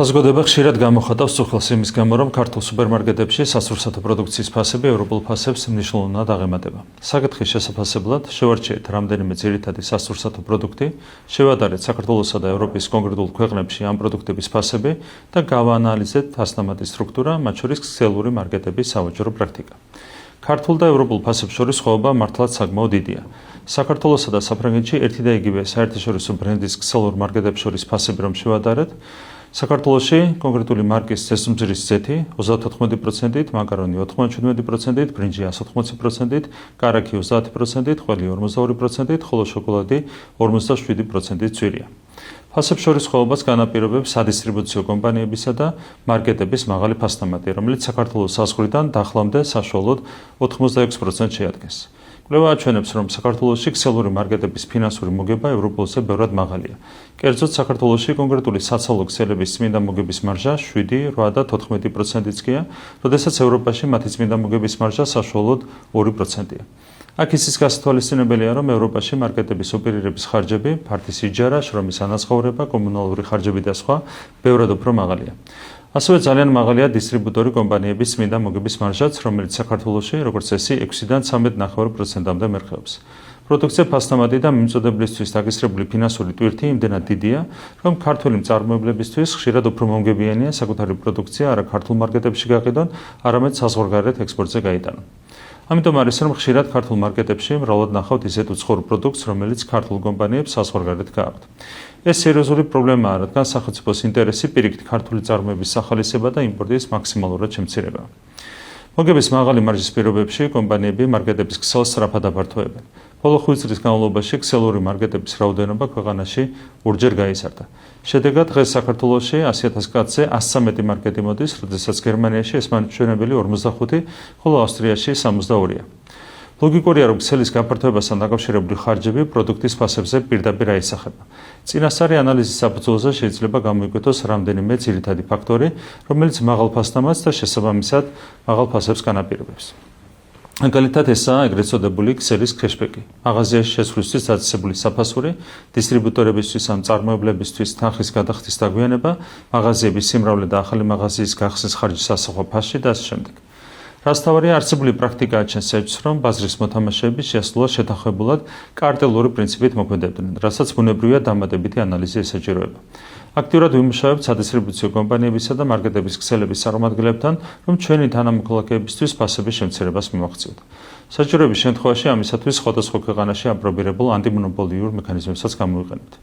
საზოგადოება ხშირად გამოხატავს უხელს იმის გამო, რომ ქართულ სუპერმარკეტებში სასურსათო პროდუქციის ფასები ევროპულ ფასებს მნიშვნელოვნად აღემატება. საკითხის შესაფასებლად შევარჩიეთ რამდენიმე ძირითადი სასურსათო პროდუქტი, შევადარეთ საქართველოსა და ევროპის კონკრეტულ ქვეყნებში ამ პროდუქტების ფასები და გავაანალიზეთ ფასდამატი სტრუქტურა, მათ შორის ქსელური მარკეტების სავაჭრო პრაქტიკა. ქართულ და ევროპულ ფასებს შორის სხვაობა მართლაც საკმაოდ დიდია. საქართველოსა და საფრანგეთში ერთი და იგივე საერთაშორისო ბრენდის ქსელურ მარკეტებს შორის ფასები რომ შევადარეთ, საქართველოში კონკრეტული მარკის წესუმძირის ზეთი 34%-ით, მაკარონი 97%-ით, ბრინჯი 180%-ით, კარაქი 30%-ით, ყველი 42%-ით, ხოლო შოკოლადი 47%-ით ძვირია. ფასებს შორის სხვაობას განაპირობებს სადისტრიბუციო კომპანიებისა და მარკეტების მაღალი ფასდამატი, რომელიც საქართველოს საზღვრიდან დახლამდე საშუალოდ 86% შეადგენს. კვლევა აჩვენებს, რომ საქართველოში ქსელური მარკეტების ფინანსური მოგება ევროპულზე ბევრად მაღალია. კერძოდ, საქართველოში კონკრეტული საცალო ქსელების წმინდა მოგების მარჟა 7, 8 და 14%-იც გია, როდესაც ევროპაში მათი წმინდა მოგების მარჟა საშუალოდ 2%-ია. აქ ისიც გასათვალისწინებელია, რომ ევროპაში მარკეტების ოპერირების ხარჯები, ფართის იჯარა, შრომის ანაზღაურება, კომუნალური ხარჯები და სხვა ბევრად უფრო მაღალია. ასევე ძალიან მაღალია დისტრიბუტორი კომპანიების წმინდა მოგების მარჟაც, რომელიც საქართველოში, როგორც წესი, 6-დან 13.5%-მდე მერყეობს. პროდუქცია ფასდამატი და მიმწოდებლისთვის დაგესრებული ფინანსური ტვირთი იმდენად დიდია, რომ ქართველი მწარმოებლებისთვის ხშირად უფრო მომგებიანია საკუთარი პროდუქცია არა ქართულ მარკეტებში გაყიდონ, არამედ საზღვარგარეთ ექსპორტზე გაიტანონ. ამიტომ არის, რომ ხშირად ქართულ მარკეტებში მრავლად ნახავთ ისეთ უცხოურ პროდუქტს, რომელიც ქართულ კომპანიებს საზღვარგარეთ გააქვთ. ეს სერიოზული პრობლემაა, რადგან სახელმწიფოს ინტერესი პირიქით ქართული წარმოების სახალისება და იმპორტის მაქსიმალურად შემცირება. მოგების მაღალი მარჟის პირობებში კომპანიები მარკეტების ქსელს სწრაფად აფართოებენ. ბოლო 5 წლის განმავლობაში ქსელური მარკეტების რაოდენობა ქვეყანაში ორჯერ გაიზარდა. შედეგად დღეს საქართველოში 100,000 კაცზე 113 მარკეტი მოდის, როდესაც გერმანიაში ეს მაჩვენებელი 45, ხოლო ავსტრიაში 62-ია. ლოგიკურია, რომ ქსელის გაფართოებასთან დაკავშირებული ხარჯები პროდუქტის ფასებზე პირდაპირ აისახება. წინასწარი ანალიზის საფუძველზე შეიძლება გამოიკვეთოს რამდენიმე ძირითადი ფაქტორი, რომელიც მაღალ ფასდამატს და შესაბამისად მაღალ ფასებს განაპირობებს. მაგალითად, ესაა ეგრეთ წოდებული ქსელის ქეშბექი, მაღაზიაში შესვლისთვის დაწესებული საფასური, დისტრიბუტორებისთვის ან მწარმოებლებისთვის თანხის გადახდის დაგვიანება, მაღაზიების სიმრავლე და ახალი მაღაზიის გახსნის ხარჯის ასახვა ფასში და ასე შემდეგ. რასთავარია, არსებული პრაქტიკა აჩენს ეჭვს, რომ ბაზრის მოთამაშეები შეასრულა შეთანხმებულად კარტელური პრინციპით მოქმედებდნენ, რასაც ბუნებრივია დამატებითი ანალიზი ესაჭიროება. აქტიურად ვიმუშავებთ სადისტრიბუციო კომპანიებისა და მარკეტების ქსელების წარმომადგენლებთან, რომ ჩვენი თანამოქალაქეებისთვის ფასების შემცირებას მივახციოთ. საჭიროების შემთხვევაში ამისათვის სხვადასხვა ქვეყანაში აპრობირებულ ანტიმონოპოლიურ მექანიზმებსაც გამოვიყენებთ.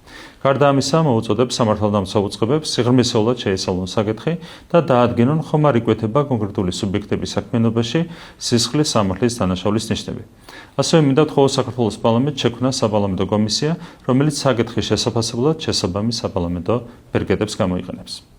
გარდა ამისა, მოუწოდებ სამართალდამცავ უწყებებს სიღრმისეულად შეესალონ საკითხი და დაადგინონ ხომ არ იკვეთება კონკრეტული სუბიექტების საქმიანობაში სისხლის სამართლის დანაშაულის ნიშნები. ასევე მინდათ ხოლო საქართველოს პარლამენტს შექმნა საპარლამენტო კომისია, რომელიც საკითხის შესაფასებლად შესაბამის საპარლამენტო ბერგედებს გამოიყენებს.